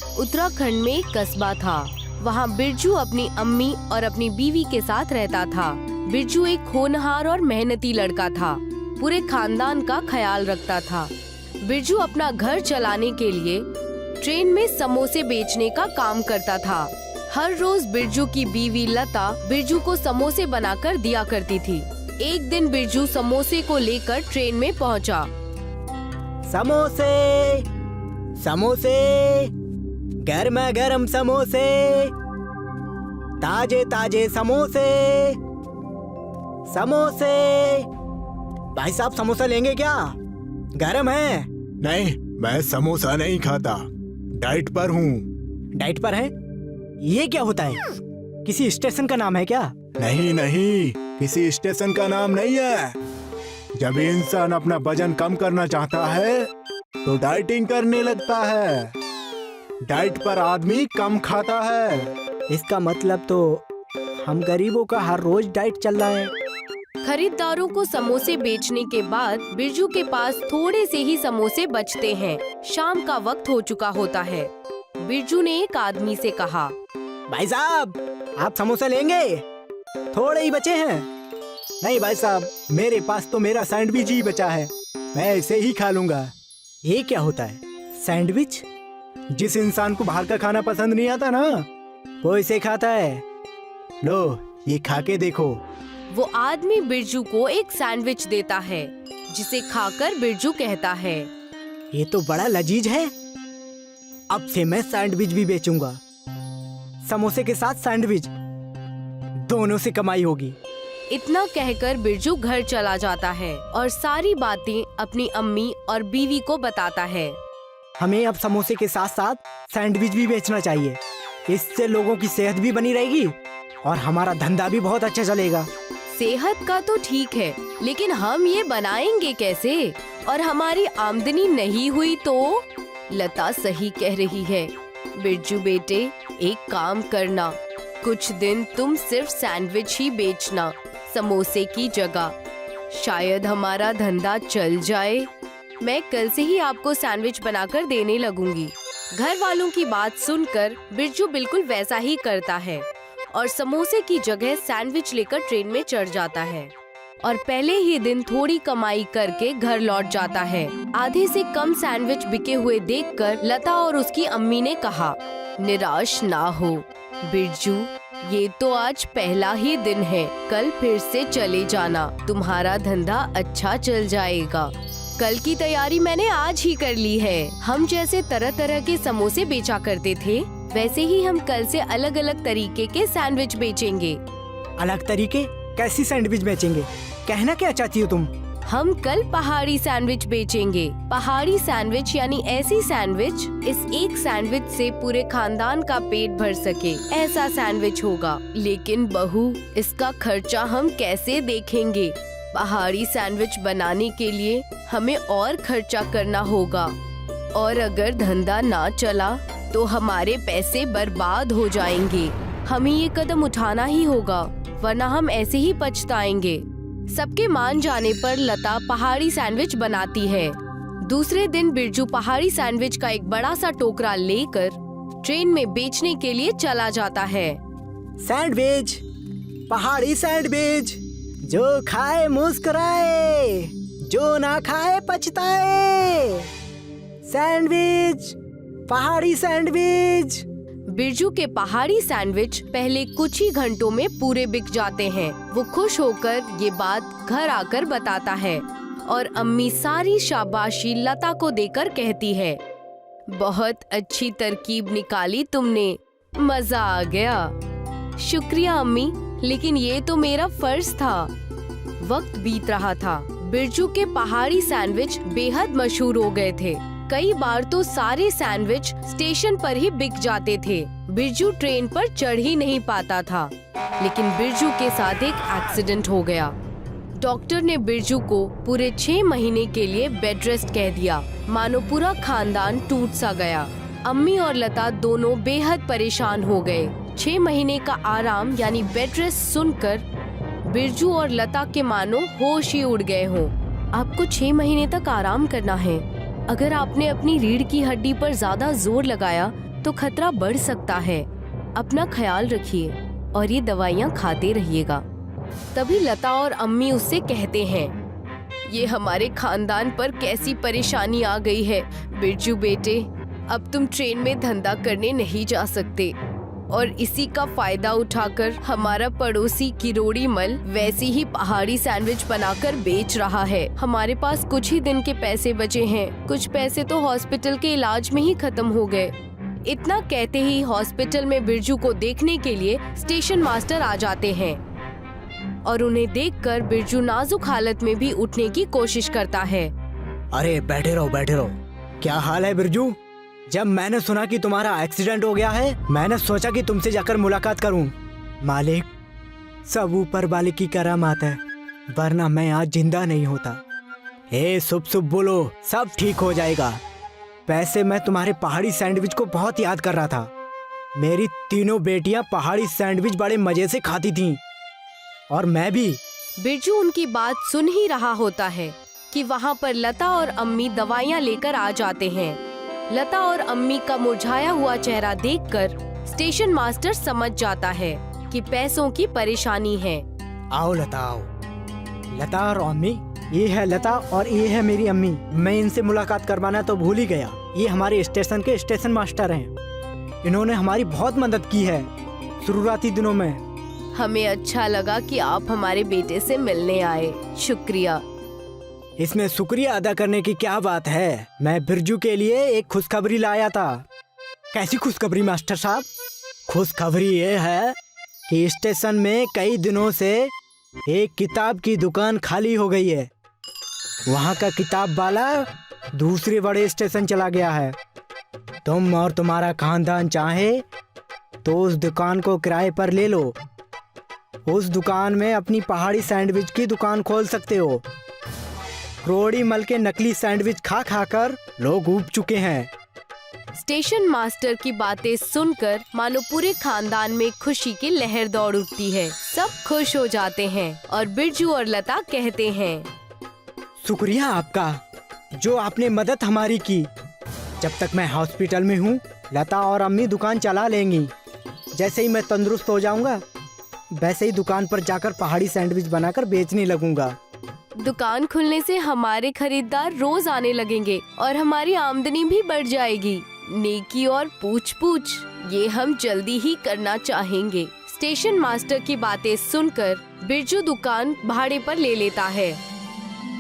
उत्तराखंड में एक कस्बा था। वहाँ बिरजू अपनी अम्मी और अपनी बीवी के साथ रहता था। बिरजू एक होनहार और मेहनती लड़का था। पूरे खानदान का ख्याल रखता था। बिरजू अपना घर चलाने के लिए ट्रेन में समोसे बेचने का काम करता था। हर रोज बिरजू की बीवी लता बिरजू को समोसे बनाकर दिया करती थी। एक दिन बिरजू समोसे को लेकर ट्रेन में पहुंचा। समोसे समोसे, गर्मा गर्म समोसे, ताजे ताजे समोसे, समोसे। भाई साहब समोसा लेंगे क्या? गरम है? नहीं, मैं समोसा नहीं खाता, डाइट पर हूँ। डाइट पर है? ये क्या होता है? किसी स्टेशन का नाम है क्या? नहीं नहीं, किसी स्टेशन का नाम नहीं है। जब इंसान अपना वजन कम करना चाहता है तो डाइटिंग करने लगता है। डाइट पर आदमी कम खाता है। इसका मतलब तो हम गरीबों का हर रोज डाइट चल रहा है। खरीदारों को समोसे बेचने के बाद बिरजू के पास थोड़े से ही समोसे बचते हैं। शाम का वक्त हो चुका होता है। बिरजू ने एक आदमी से कहा, भाई साहब आप समोसा लेंगे? थोड़े ही बचे हैं। नहीं भाई साहब, मेरे पास तो मेरा सैंडविच ही बचा है, मैं इसे ही खा लूंगा। ये क्या होता है सैंडविच? जिस इंसान को बाहर का खाना पसंद नहीं आता ना, वो इसे खाता है। लो ये खा के देखो। वो आदमी बिरजू को एक सैंडविच देता है, जिसे खाकर बिरजू कहता है, ये तो बड़ा लजीज है। अब से मैं सैंडविच भी बेचूंगा। समोसे के साथ सैंडविच, दोनों से कमाई होगी। इतना कहकर बिरजू घर चला जाता है और सारी बातें अपनी अम्मी और बीवी को बताता है। हमें अब समोसे के साथ साथ सैंडविच भी बेचना चाहिए। इससे लोगों की सेहत भी बनी रहेगी और हमारा धंधा भी बहुत अच्छा चलेगा। सेहत का तो ठीक है, लेकिन हम ये बनाएंगे कैसे? और हमारी आमदनी नहीं हुई तो? लता सही कह रही है। बिरजू बेटे, एक काम करना, कुछ दिन तुम सिर्फ सैंडविच ही बेचना समोसे की जगह। शायद हमारा धंधा चल जाए। मैं कल से ही आपको सैंडविच बनाकर देने लगूंगी। घर वालों की बात सुनकर बिरजू बिल्कुल वैसा ही करता है और समोसे की जगह सैंडविच लेकर ट्रेन में चढ़ जाता है और पहले ही दिन थोड़ी कमाई करके घर लौट जाता है। आधे से कम सैंडविच बिके हुए देखकर लता और उसकी अम्मी ने कहा, निराश ना हो बिरजू, ये तो आज पहला ही दिन है, कल फिर से चले जाना, तुम्हारा धंधा अच्छा चल जाएगा। कल की तैयारी मैंने आज ही कर ली है। हम जैसे तरह तरह के समोसे बेचा करते थे, वैसे ही हम कल से अलग अलग तरीके के सैंडविच बेचेंगे। अलग तरीके? कैसी सैंडविच बेचेंगे? कहना क्या चाहती हो तुम? हम कल पहाड़ी सैंडविच बेचेंगे। पहाड़ी सैंडविच यानी ऐसी सैंडविच इस एक सैंडविच से पूरे खानदान का पेट भर सके, ऐसा सैंडविच होगा। लेकिन बहू, इसका खर्चा हम कैसे देखेंगे? पहाड़ी सैंडविच बनाने के लिए हमें और खर्चा करना होगा और अगर धंधा ना चला तो हमारे पैसे बर्बाद हो जाएंगे। हमें ये कदम उठाना ही होगा, वरना हम ऐसे ही पछताएंगे। सबके मान जाने पर लता पहाड़ी सैंडविच बनाती है। दूसरे दिन बिरजू पहाड़ी सैंडविच का एक बड़ा सा टोकरा लेकर ट्रेन में बेचने के लिए चला जाता है। सैंडविच, पहाड़ी सैंडविच, जो खाए मुस्कुराए, जो ना खाए पछताए। सैंडविच, पहाड़ी सैंडविच। बिरजू के पहाड़ी सैंडविच पहले कुछ ही घंटों में पूरे बिक जाते हैं। वो खुश होकर ये बात घर आकर बताता है और अम्मी सारी शाबाशी लता को देकर कहती है, बहुत अच्छी तरकीब निकाली तुमने, मजा आ गया। शुक्रिया अम्मी, लेकिन ये तो मेरा फर्ज था। वक्त बीत रहा था। बिरजू के पहाड़ी सैंडविच बेहद मशहूर हो गए थे। कई बार तो सारे सैंडविच स्टेशन पर ही बिक जाते थे। बिरजू ट्रेन पर चढ़ ही नहीं पाता था। लेकिन बिरजू के साथ एक एक्सीडेंट हो गया। डॉक्टर ने बिरजू को पूरे 6 महीने के लिए बेड रेस्ट कह दिया। मानो पूरा खानदान टूट सा गया। अम्मी और लता दोनों बेहद परेशान हो गए। 6 महीने का आराम यानी बेड रेस्ट सुनकर बिरजू और लता के मानो होश ही उड़ गए हों। आपको 6 महीने तक आराम करना है। अगर आपने अपनी रीढ़ की हड्डी पर ज्यादा जोर लगाया तो खतरा बढ़ सकता है। अपना ख्याल रखिए और ये दवाइयाँ खाते रहिएगा। तभी लता और अम्मी उससे कहते हैं, ये हमारे खानदान पर कैसी परेशानी आ गई है बिरजू बेटे। अब तुम ट्रेन में धंधा करने नहीं जा सकते और इसी का फायदा उठाकर हमारा पड़ोसी किरोड़ी मल वैसी ही पहाड़ी सैंडविच बनाकर बेच रहा है। हमारे पास कुछ ही दिन के पैसे बचे हैं। कुछ पैसे तो हॉस्पिटल के इलाज में ही खत्म हो गए। इतना कहते ही हॉस्पिटल में बिरजू को देखने के लिए स्टेशन मास्टर आ जाते हैं और उन्हें देखकर बिरजू नाजुक हालत में भी उठने की कोशिश करता है। अरे बैठे रहो बैठे रहो। क्या हाल है बिरजू? जब मैंने सुना कि तुम्हारा एक्सीडेंट हो गया है, मैंने सोचा कि तुमसे जाकर मुलाकात करूं। मालिक, सब ऊपर वाले की करामात है, वरना मैं आज जिंदा नहीं होता। हे शुभ शुभ बोलो, सब ठीक हो जाएगा। वैसे मैं तुम्हारे पहाड़ी सैंडविच को बहुत याद कर रहा था। मेरी तीनों बेटियां पहाड़ी सैंडविच बड़े मजे से खाती थीं और मैं भी। बिरजू उनकी बात सुन ही रहा होता है कि वहाँ पर लता और अम्मी दवाइयाँ लेकर आ जाते हैं। लता और अम्मी का मुरझाया हुआ चेहरा देखकर स्टेशन मास्टर समझ जाता है कि पैसों की परेशानी है। आओ लता आओ। लता और अम्मी, ये है लता और ये है मेरी अम्मी। मैं इनसे मुलाकात करवाना तो भूल ही गया। ये हमारे स्टेशन के स्टेशन मास्टर हैं। इन्होंने हमारी बहुत मदद की है शुरुआती दिनों में। हमें अच्छा लगा कि आप हमारे बेटे से मिलने आए। शुक्रिया। इसमें शुक्रिया अदा करने की क्या बात है। मैं बिरजू के लिए एक खुशखबरी लाया था। कैसी खुशखबरी मास्टर साहब? खुशखबरी ये है कि स्टेशन में कई दिनों से एक किताब की दुकान खाली हो गई है। वहाँ का किताब वाला दूसरे बड़े स्टेशन चला गया है। तुम और तुम्हारा खानदान चाहे तो उस दुकान को किराए पर ले लो। उस दुकान में अपनी पहाड़ी सैंडविच की दुकान खोल सकते हो। किरोड़ी मल के नकली सैंडविच खा खाकर लोग ऊब चुके हैं। स्टेशन मास्टर की बातें सुनकर मानो पूरे खानदान में खुशी की लहर दौड़ उठती है। सब खुश हो जाते हैं और बिरजू और लता कहते हैं, शुक्रिया आपका जो आपने मदद हमारी की। जब तक मैं हॉस्पिटल में हूँ, लता और अम्मी दुकान चला लेंगी। जैसे ही मैं तंदुरुस्त हो जाऊंगा, वैसे ही दुकान पर जाकर पहाड़ी सैंडविच बनाकर बेचने लगूंगा। दुकान खुलने से हमारे खरीदार रोज आने लगेंगे और हमारी आमदनी भी बढ़ जाएगी। नेकी और पूछ पूछ, ये हम जल्दी ही करना चाहेंगे। स्टेशन मास्टर की बातें सुनकर बिरजू दुकान भाड़े पर ले लेता है।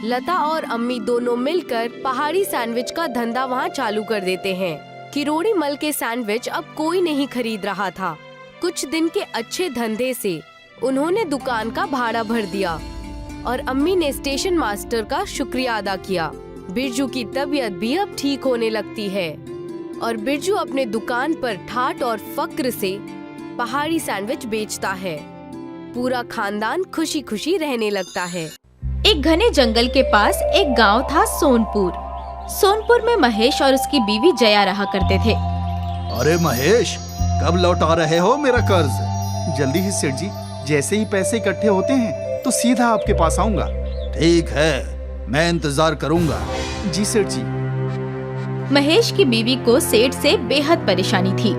लता और अम्मी दोनों मिलकर पहाड़ी सैंडविच का धंधा वहाँ चालू कर देते हैं। किरोड़ी मल के सैंडविच अब कोई नहीं खरीद रहा था। कुछ दिन के अच्छे धंधे से उन्होंने दुकान का भाड़ा भर दिया और अम्मी ने स्टेशन मास्टर का शुक्रिया अदा किया। बिरजू की तबीयत भी अब ठीक होने लगती है और बिरजू अपने दुकान पर ठाट और फक्र से पहाड़ी सैंडविच बेचता है। पूरा खानदान खुशी खुशी रहने लगता है। एक घने जंगल के पास एक गांव था सोनपुर। सोनपुर में महेश और उसकी बीवी जया रहा करते थे। अरे महेश, कब लौटा रहे हो मेरा कर्ज? जल्दी ही सेठ जी, जैसे ही पैसे इकट्ठे होते हैं तो सीधा आपके पास आऊंगा। ठीक है, मैं इंतजार करूंगा। जी सेठ जी। महेश की बीवी को सेठ से बेहद परेशानी थी।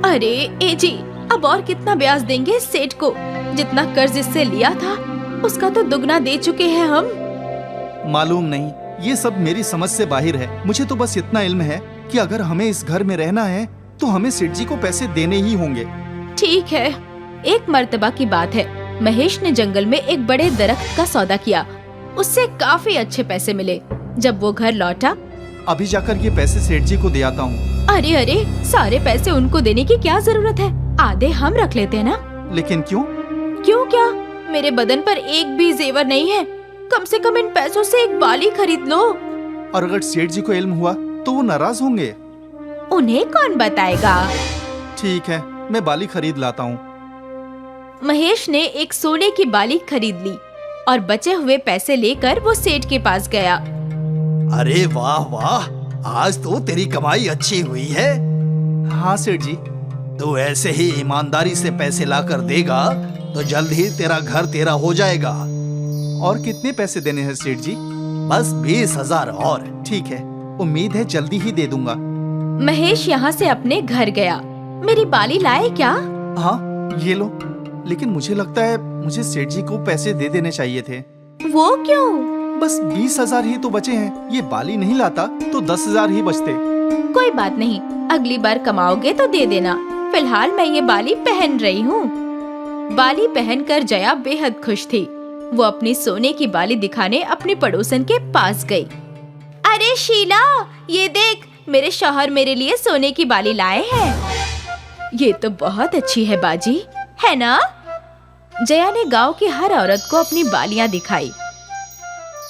अरे ए जी, अब और कितना ब्याज देंगे सेठ को? जितना कर्ज इससे लिया था उसका तो दुगना दे चुके हैं हम। मालूम नहीं, ये सब मेरी समझ से बाहर है। मुझे तो बस इतना इल्म है कि अगर हमें इस घर में रहना है तो हमें सेठ जी को पैसे देने ही होंगे। ठीक है। एक मर्तबा की बात है, महेश ने जंगल में एक बड़े दरख्त का सौदा किया। उससे काफी अच्छे पैसे मिले। जब वो घर लौटा, अभी जाकर ये पैसे सेठ जी को दे आता हूँ। अरे अरे, सारे पैसे उनको देने की क्या जरूरत है? आधे हम रख लेते हैं ना। लेकिन क्यों? क्यों क्या? मेरे बदन पर एक भी जेवर नहीं है। कम से कम इन पैसों से एक बाली खरीद लो। और अगर सेठ जी को इल्म हुआ तो वो नाराज होंगे। उन्हें कौन बताएगा? ठीक है, मैं बाली खरीद लाता हूँ। महेश ने एक सोने की बाली खरीद ली और बचे हुए पैसे लेकर वो सेठ के पास गया। अरे वाह वाह, आज तो तेरी कमाई अच्छी हुई है। हाँ सेठ जी। तू ऐसे ही ईमानदारी से पैसे लाकर देगा तो जल्द ही तेरा घर तेरा हो जाएगा। और कितने पैसे देने हैं सेठ जी? बस 20,000 और। ठीक है, उम्मीद है जल्दी ही दे दूंगा। महेश यहाँ से अपने घर गया। मेरी बाली लाए क्या? हाँ, ये लो। लेकिन मुझे लगता है मुझे सेठ जी को पैसे दे देने चाहिए थे। वो क्यों? बस 20,000 ही तो बचे हैं। ये बाली नहीं लाता तो 10,000 ही बचते। कोई बात नहीं, अगली बार कमाओगे तो दे देना। फिलहाल मैं ये बाली पहन रही हूँ। बाली पहनकर जया बेहद खुश थी। वो अपनी सोने की बाली दिखाने अपने पड़ोसन के पास गई। अरे शीला, ये देख, मेरे शौहर मेरे लिए सोने की बाली लाए हैं। ये तो बहुत अच्छी है बाजी, है ना? जया ने गांव की हर औरत को अपनी बालियां दिखाई।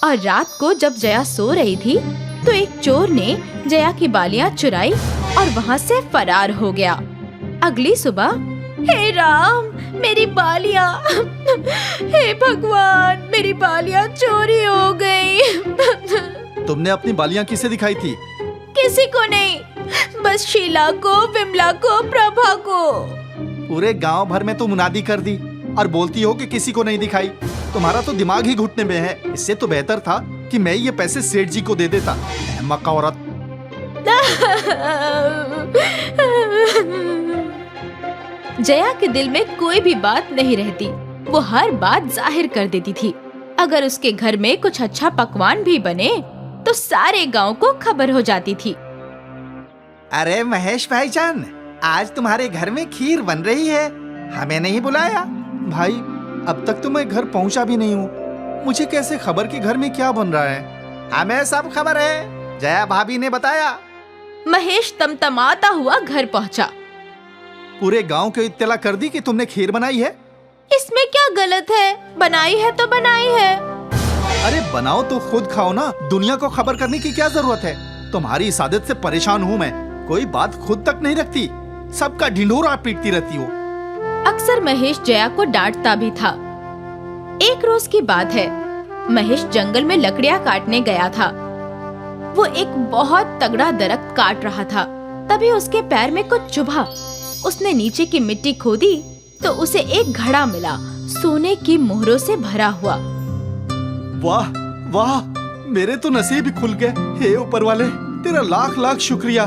और रात को जब जया सो रही थी तो एक चोर ने जया की बालियां चुराई और वहां से फरार हो गया। अगली सुबह, हे राम, मेरी बालियां! हे भगवान, मेरी बालियां चोरी हो गई। तुमने अपनी बालियां किसे दिखाई थी? किसी को नहीं, बस शीला को, विमला को, प्रभा को। पूरे गांव भर में तो मुनादी कर दी और बोलती हो कि किसी को नहीं दिखाई। तुम्हारा तो दिमाग ही घुटने में है। इससे तो बेहतर था कि मैं ये पैसे सेठ जी को दे देता। अहमक औरत। जया के दिल में कोई भी बात नहीं रहती। वो हर बात जाहिर कर देती थी। अगर उसके घर में कुछ अच्छा पकवान भी बने तो सारे गांव को खबर हो जाती थी। अरे महेश भाईजान, आज तुम्हारे घर में खीर बन रही है। हमें नहीं बुलाया? भाई, अब तक तो मैं घर पहुंचा भी नहीं हूँ। मुझे कैसे खबर कि घर में क्या बन रहा है? हमें सब खबर है, जया भाभी ने बताया। महेश तमतमाता हुआ घर पहुंचा। पूरे गांव को इत्तला कर दी कि तुमने खीर बनाई है। इसमें क्या गलत है? बनाई है तो बनाई है। अरे बनाओ तो खुद खाओ ना। दुनिया को खबर करने की क्या जरूरत है? तुम्हारी इस आदत से परेशान हूँ मैं। कोई बात खुद तक नहीं रखती, सबका ढिंढोरा पीटती रहती हो। अक्सर महेश जया को डांटता भी था। एक रोज की बात है, महेश जंगल में लकड़ियां काटने गया था। वो एक बहुत तगड़ा दरख्त काट रहा था। तभी उसके पैर में कुछ चुभा। उसने नीचे की मिट्टी खोदी तो उसे एक घड़ा मिला, सोने की मोहरों से भरा हुआ। वाह वाह, मेरे तो नसीब ही खुल गए। हे ऊपर वाले, तेरा लाख लाख शुक्रिया।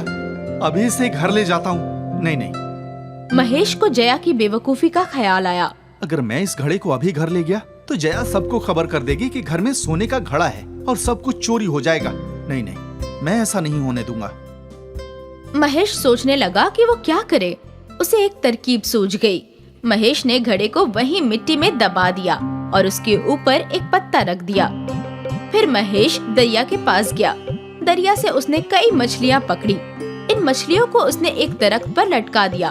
अभी इसे घर ले जाता हूँ। नहीं नहीं, महेश को जया की बेवकूफी का ख्याल आया। अगर मैं इस घड़े को अभी घर ले गया तो जया सबको खबर कर देगी कि घर में सोने का घड़ा है और सब कुछ चोरी हो जाएगा। नहीं नहीं, मैं ऐसा नहीं होने दूंगा। महेश सोचने लगा कि वो क्या करे। उसे एक तरकीब सूझ गई। महेश ने घड़े को वहीं मिट्टी में दबा दिया और उसके ऊपर एक पत्ता रख दिया। फिर महेश दरिया के पास गया। दरिया से उसने कई मछलियां पकड़ी। इन मछलियों को उसने एक दरख्त पर लटका दिया।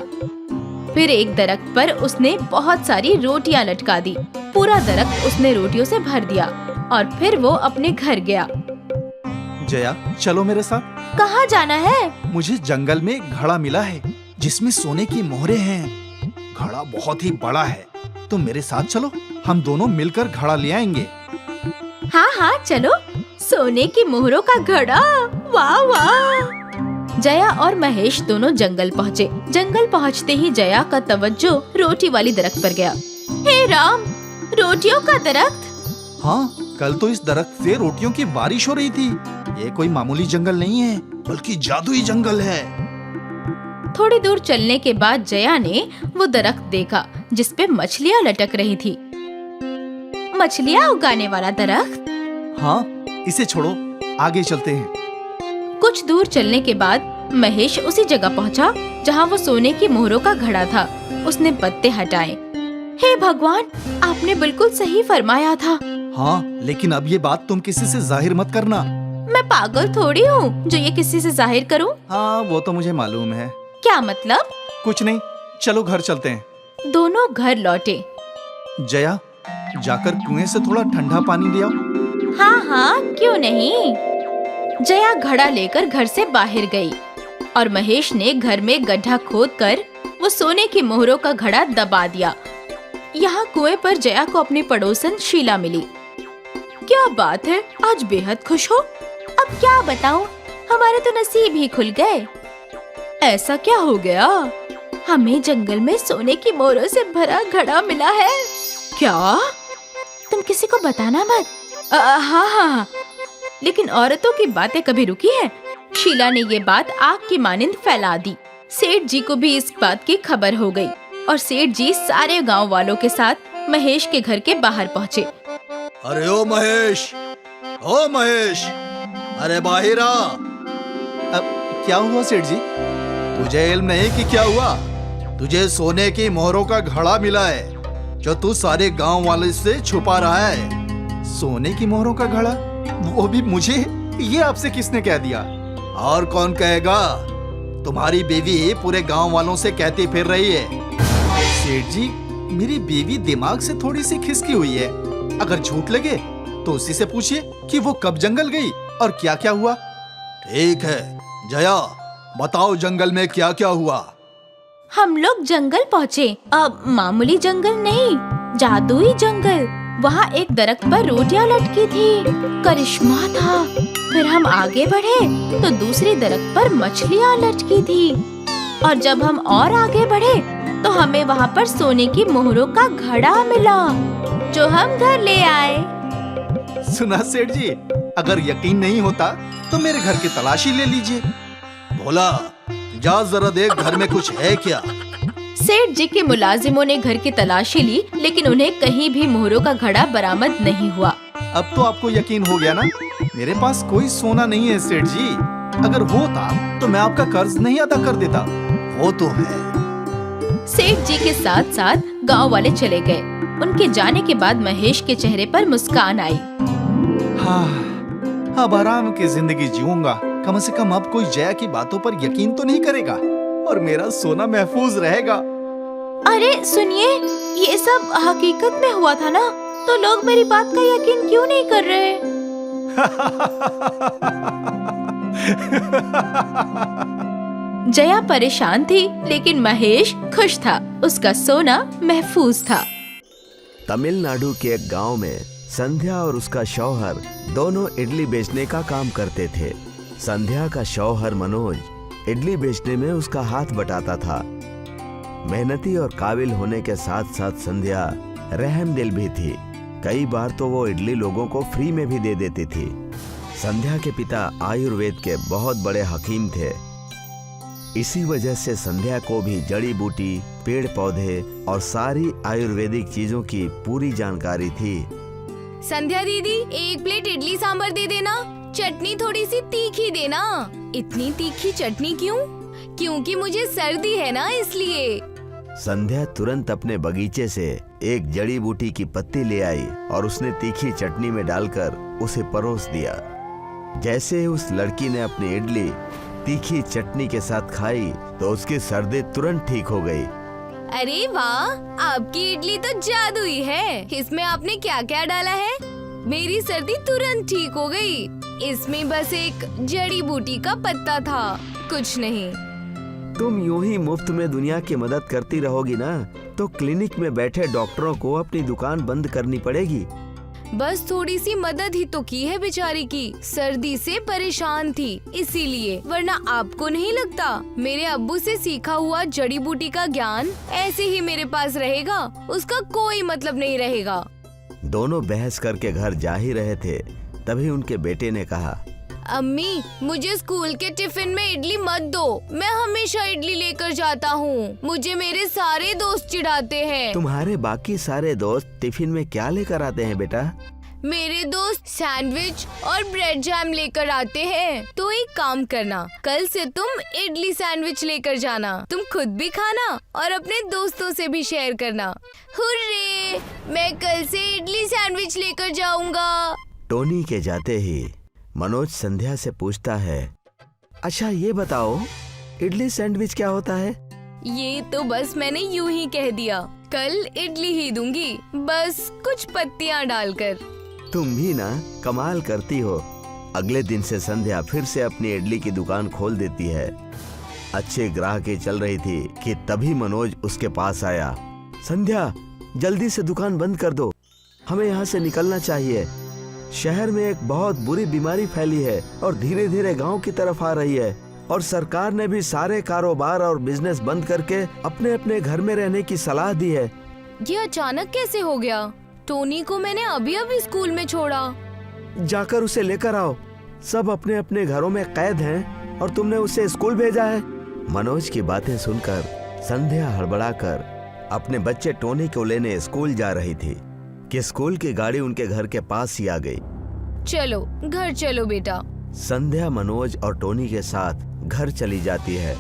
फिर एक दरख्त पर उसने बहुत सारी रोटियां लटका दी। पूरा दरख्त उसने रोटियों से भर दिया और फिर वो अपने घर गया। जया, चलो मेरे साथ। कहाँ जाना है? मुझे जंगल में एक घड़ा मिला है जिसमें सोने की मोहरें हैं। घड़ा बहुत ही बड़ा है। तुम मेरे साथ चलो, हम दोनों मिलकर घड़ा ले आएंगे। हाँ हाँ चलो। सोने की मोहरों का घड़ा, वाह वाह। जया और महेश दोनों जंगल पहुँचे। जंगल पहुँचते ही जया का तवज्जो रोटी वाली दरख्त पर गया। हे राम, रोटियों का दरख्त! हाँ, कल तो इस दरख्त से रोटियों की बारिश हो रही थी। ये कोई मामूली जंगल नहीं है, बल्कि जादुई जंगल है। थोड़ी दूर चलने के बाद जया ने वो दरख्त देखा जिसपे मछलियाँ लटक रही थी। मछलियाँ उगाने वाला दरख्त? हाँ, इसे छोड़ो, आगे चलते हैं। कुछ दूर चलने के बाद महेश उसी जगह पहुंचा जहां वो सोने की मोहरों का घड़ा था। उसने पत्ते हटाए। हे भगवान, आपने बिल्कुल सही फरमाया था। हाँ, लेकिन अब ये बात तुम किसी से जाहिर मत करना। मैं पागल थोड़ी हूँ जो ये किसी से जाहिर करूँ। हाँ, वो तो मुझे मालूम है। क्या मतलब? कुछ नहीं, चलो घर चलते हैं। दोनों घर लौटे। जया, जाकर कुएं से थोड़ा ठंडा पानी ले आओ। हाँ हाँ, क्यों नहीं। जया घड़ा लेकर घर से बाहर गई और महेश ने घर में गड्ढा खोदकर वो सोने की मोहरों का घड़ा दबा दिया। यहाँ कुएं पर जया को अपनी पड़ोसन शीला मिली। क्या बात है, आज बेहद खुश हो? अब क्या बताऊं, हमारे तो नसीब ही खुल गए। ऐसा क्या हो गया? हमें जंगल में सोने की मोहरों से भरा घड़ा मिला है। क्या? तुम किसी को बताना मत। हाँ हाँ हाँ, लेकिन औरतों की बातें कभी रुकी है? शीला ने ये बात आग की मानिंद फैला दी। सेठ जी को भी इस बात की खबर हो गई और सेठ जी सारे गांव वालों के साथ महेश के घर के बाहर पहुँचे। अरे ओ महेश, अरे बाहिर आ। अब क्या हुआ सेठ जी? तुझे इल्म नहीं कि क्या हुआ? तुझे सोने की मोहरों का घड़ा मिला है जो तू सारे गांव वाले से छुपा रहा है। सोने की मोहरों का घड़ा? वो भी मुझे? ये आपसे किसने कह दिया? और कौन कहेगा? तुम्हारी बीवी पूरे गांव वालों से कहती फिर रही है। सेठ जी, मेरी बीवी दिमाग से थोड़ी सी खिसकी हुई है। अगर झूठ लगे तो उसी से पूछिए कि वो कब जंगल गई और क्या क्या हुआ। ठीक है जया, बताओ जंगल में क्या क्या हुआ? हम लोग जंगल पहुँचे। अब मामूली जंगल नहीं, जादुई जंगल। वहाँ एक दरख्त पर रोटियां लटकी थी, करिश्मा था। फिर हम आगे बढ़े तो दूसरी दरख्त पर मछलियाँ लटकी थी और जब हम और आगे बढ़े तो हमें वहाँ पर सोने की मोहरों का घड़ा मिला जो हम घर ले आए। सुना सेठ जी, अगर यकीन नहीं होता तो मेरे घर की तलाशी ले लीजिए। भोला, जा जरा देख घर में कुछ है क्या। सेठ जी के मुलाजिमों ने घर की तलाशी ली, लेकिन उन्हें कहीं भी मोहरों का घड़ा बरामद नहीं हुआ। अब तो आपको यकीन हो गया ना? मेरे पास कोई सोना नहीं है सेठ जी। अगर होता तो मैं आपका कर्ज नहीं अदा कर देता। वो तो है। सेठ जी के साथ साथ गांव वाले चले गए। उनके जाने के बाद महेश के चेहरे पर मुस्कान आई। हाँ, अब आराम की जिंदगी जीऊंगा। कम से कम अब कोई जया की बातों पर यकीन तो नहीं करेगा और मेरा सोना महफूज रहेगा। अरे सुनिए, ये सब हकीकत में हुआ था ना, तो लोग मेरी बात का यकीन क्यों नहीं कर रहे? जया परेशान थी, लेकिन महेश खुश था। उसका सोना महफूज था। तमिलनाडु के एक गांव में संध्या और उसका शौहर दोनों इडली बेचने का काम करते थे। संध्या का शौहर मनोज इडली बेचने में उसका हाथ बटाता था। मेहनती और काबिल होने के साथ साथ संध्या रहमदिल भी थी। कई बार तो वो इडली लोगों को फ्री में भी दे देती थी। संध्या के पिता आयुर्वेद के बहुत बड़े हकीम थे। इसी वजह से संध्या को भी जड़ी बूटी, पेड़ पौधे और सारी आयुर्वेदिक चीजों की पूरी जानकारी थी। संध्या दीदी, एक प्लेट इडली सांभर दे देना। चटनी थोड़ी सी तीखी देना। इतनी तीखी चटनी क्यों? क्योंकि मुझे सर्दी है ना, इसलिए। संध्या तुरंत अपने बगीचे से एक जड़ी बूटी की पत्ती ले आई और उसने तीखी चटनी में डालकर उसे परोस दिया। जैसे ही उस लड़की ने अपनी इडली तीखी चटनी के साथ खाई तो उसकी सर्दी तुरंत ठीक हो गई। अरे वाह, आपकी इडली तो जादुई है। इसमें आपने क्या क्या डाला है? मेरी सर्दी तुरंत ठीक हो गई। इसमें बस एक जड़ी बूटी का पत्ता था, कुछ नहीं। तुम यूं ही मुफ्त में दुनिया की मदद करती रहोगी ना, तो क्लिनिक में बैठे डॉक्टरों को अपनी दुकान बंद करनी पड़ेगी। बस थोड़ी सी मदद ही तो की है बेचारी की। सर्दी से परेशान थी इसीलिए, वरना आपको नहीं लगता मेरे अब्बू से सीखा हुआ जड़ी बूटी का ज्ञान ऐसे ही मेरे पास रहेगा? उसका कोई मतलब नहीं रहेगा। दोनों बहस करके घर जा ही रहे थे, तभी उनके बेटे ने कहा, अम्मी, मुझे स्कूल के टिफिन में इडली मत दो। मैं हमेशा इडली लेकर जाता हूँ। मुझे मेरे सारे दोस्त चिढ़ाते हैं। तुम्हारे बाकी सारे दोस्त टिफिन में क्या लेकर आते हैं बेटा? मेरे दोस्त सैंडविच और ब्रेड जैम लेकर आते हैं। तो एक काम करना, कल से तुम इडली सैंडविच लेकर जाना। तुम खुद भी खाना और अपने दोस्तों से भी शेयर करना। हुर्रे! मैं कल से इडली सैंडविच लेकर जाऊंगा। टोनी के जाते ही मनोज संध्या से पूछता है, अच्छा ये बताओ, इडली सैंडविच क्या होता है? ये तो बस मैंने यूं ही कह दिया। कल इडली ही दूंगी, बस कुछ पत्तियां डालकर। तुम भी ना कमाल करती हो। अगले दिन से संध्या फिर से अपनी इडली की दुकान खोल देती है। अच्छे ग्राहकी चल रही थी कि तभी मनोज उसके पास आया। संध्या, जल्दी से दुकान बंद कर दो, हमें यहाँ से निकलना चाहिए। शहर में एक बहुत बुरी बीमारी फैली है और धीरे धीरे गांव की तरफ आ रही है, और सरकार ने भी सारे कारोबार और बिजनेस बंद करके अपने अपने घर में रहने की सलाह दी है। ये अचानक कैसे हो गया? टोनी को मैंने अभी अभी स्कूल में छोड़ा। जाकर उसे लेकर आओ। सब अपने अपने घरों में कैद हैं और तुमने उसे स्कूल भेजा है। मनोज की बातें सुनकर संध्या हड़बड़ाकर अपने बच्चे टोनी को लेने स्कूल जा रही थी कि स्कूल की गाड़ी उनके घर के पास ही आ गई। चलो घर चलो बेटा। संध्या मनोज और टोनी के साथ घर चली जाती है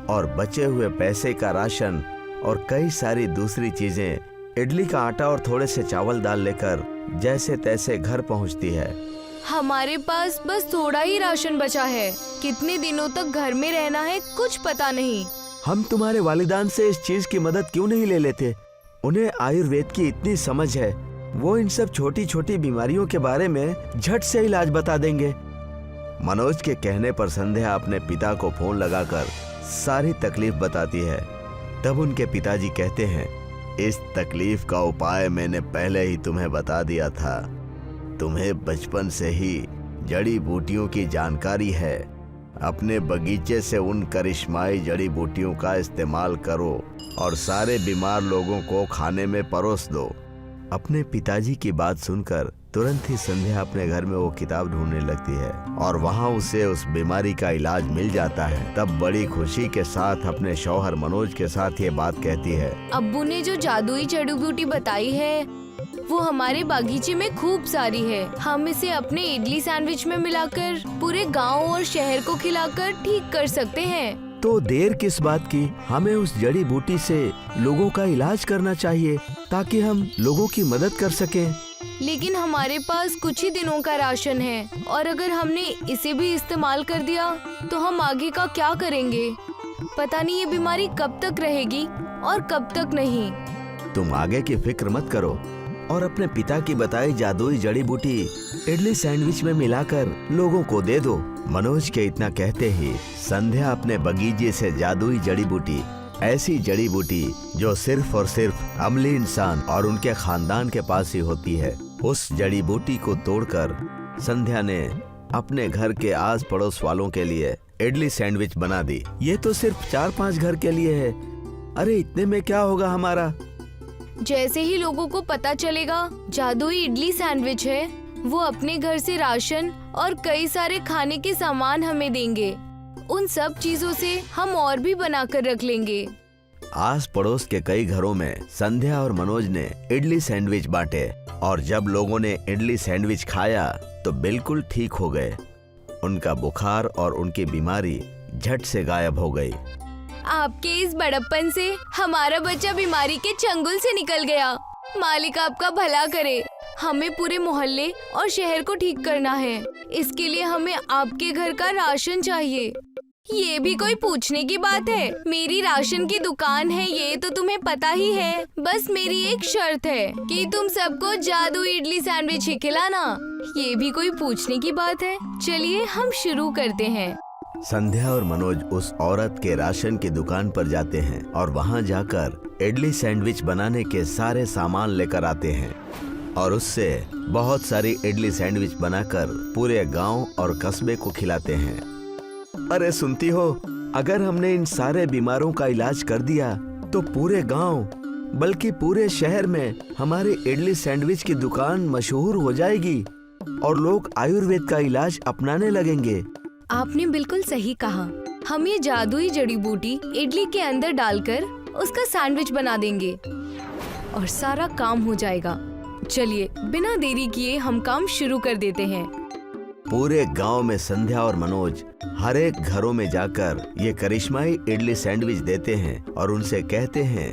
और बचे हुए पैसे का राशन और कई सारी दूसरी चीजें, इडली का आटा और थोड़े से चावल दाल लेकर जैसे तैसे घर पहुंचती है। हमारे पास बस थोड़ा ही राशन बचा है। कितने दिनों तक घर में रहना है कुछ पता नहीं। हम तुम्हारे वालिदान से इस चीज की मदद क्यों नहीं ले लेते? उन्हें आयुर्वेद की इतनी समझ है, वो इन सब छोटी छोटी बीमारियों के बारे में झट से इलाज बता देंगे। मनोज के कहने पर संध्या अपने पिता को फोन लगाकर सारी तकलीफ बताती है। तब उनके पिताजी कहते हैं, इस तकलीफ का उपाय मैंने पहले ही तुम्हें बता दिया था। तुम्हें बचपन से ही जड़ी बूटियों की जानकारी है। अपने बगीचे से उन करिश्माई जड़ी बूटियों का इस्तेमाल करो और सारे बीमार लोगों को खाने में परोस दो। अपने पिताजी की बात सुनकर तुरंत ही संध्या अपने घर में वो किताब ढूंढने लगती है और वहाँ उसे उस बीमारी का इलाज मिल जाता है। तब बड़ी खुशी के साथ अपने शौहर मनोज के साथ ये बात कहती है, अब्बू ने जो जादुई जड़ी बूटी बताई है वो हमारे बागीचे में खूब सारी है। हम इसे अपने इडली सैंडविच में मिलाकर पूरे गांव और शहर को खिलाकर ठीक कर सकते हैं। तो देर किस बात की, हमें उस जड़ी बूटी से लोगों का इलाज करना चाहिए ताकि हम लोगों की मदद कर सकें। लेकिन हमारे पास कुछ ही दिनों का राशन है और अगर हमने इसे भी इस्तेमाल कर दिया तो हम आगे का क्या करेंगे? पता नहीं ये बीमारी कब तक रहेगी और कब तक नहीं। तुम आगे की फिक्र मत करो और अपने पिता की बताई जादुई जड़ी बूटी इडली सैंडविच में मिलाकर लोगों को दे दो। मनोज के इतना कहते ही संध्या अपने बगीचे से जादुई जड़ी बूटी, ऐसी जड़ी बूटी जो सिर्फ और सिर्फ अमली इंसान और उनके खानदान के पास ही होती है, उस जड़ी बूटी को तोड़कर संध्या ने अपने घर के आस पड़ोस वालों के लिए इडली सैंडविच बना दी। ये तो सिर्फ 4-5 घर के लिए है। अरे इतने में क्या होगा हमारा? जैसे ही लोगों को पता चलेगा जादुई इडली सैंडविच है, वो अपने घर से राशन और कई सारे खाने के सामान हमें देंगे। उन सब चीजों से हम और भी बनाकर रख लेंगे। आस पड़ोस के कई घरों में संध्या और मनोज ने इडली सैंडविच बांटे और जब लोगों ने इडली सैंडविच खाया तो बिल्कुल ठीक हो गए। उनका बुखार और उनकी बीमारी झट से गायब हो गई। आपके इस बड़प्पन से हमारा बच्चा बीमारी के चंगुल से निकल गया। मालिक आपका भला करे। हमें पूरे मोहल्ले और शहर को ठीक करना है। इसके लिए हमें आपके घर का राशन चाहिए। ये भी कोई पूछने की बात है? मेरी राशन की दुकान है, ये तो तुम्हें पता ही है। बस मेरी एक शर्त है कि तुम सबको जादू इडली सैंडविच ही खिलाना। ये भी कोई पूछने की बात है? चलिए हम शुरू करते हैं। संध्या और मनोज उस औरत के राशन की दुकान पर जाते हैं और वहां जाकर इडली सैंडविच बनाने के सारे सामान लेकर आते हैं और उससे बहुत सारी इडली सैंडविच बनाकर पूरे गांव और कस्बे को खिलाते हैं। अरे सुनती हो, अगर हमने इन सारे बीमारों का इलाज कर दिया तो पूरे गांव बल्कि पूरे शहर में हमारी इडली सैंडविच की दुकान मशहूर हो जाएगी और लोग आयुर्वेद का इलाज अपनाने लगेंगे। आपने बिल्कुल सही कहा। हम ये जादुई जड़ी बूटी इडली के अंदर डालकर उसका सैंडविच बना देंगे और सारा काम हो जाएगा। चलिए बिना देरी किए हम काम शुरू कर देते हैं। पूरे गांव में संध्या और मनोज हर एक घरों में जाकर ये करिश्माई इडली सैंडविच देते हैं और उनसे कहते हैं,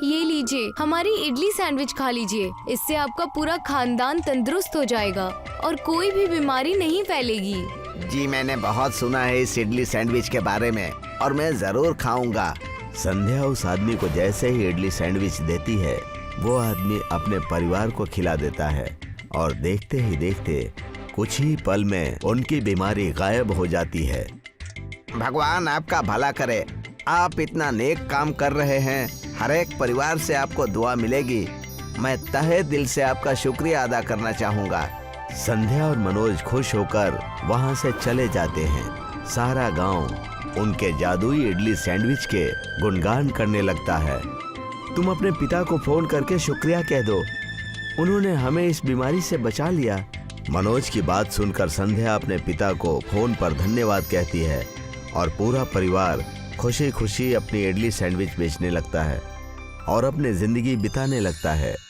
ये लीजिए हमारी इडली सैंडविच खा लीजिए। इससे आपका पूरा खानदान तंदुरुस्त हो जाएगा और कोई भी बीमारी नहीं फैलेगी। जी मैंने बहुत सुना है इस इडली सैंडविच के बारे में और मैं जरूर खाऊंगा। संध्या उस आदमी को जैसे ही इडली सैंडविच देती है, वो आदमी अपने परिवार को खिला देता है और देखते ही देखते कुछ ही पल में उनकी बीमारी गायब हो जाती है। भगवान आपका भला करे। आप इतना नेक काम कर रहे हैं। हर एक परिवार से आपको दुआ मिलेगी। मैं तहे दिल से आपका शुक्रिया अदा करना चाहूँगा। संध्या और मनोज खुश होकर वहाँ से चले जाते हैं। सारा गांव उनके जादुई इडली सैंडविच के गुणगान करने लगता है। तुम अपने पिता को फोन करके शुक्रिया कह दो, उन्होंने हमें इस बीमारी से बचा लिया। मनोज की बात सुनकर संध्या अपने पिता को फोन पर धन्यवाद कहती है और पूरा परिवार खुशी खुशी अपनी इडली सैंडविच बेचने लगता है और अपनी जिंदगी बिताने लगता है।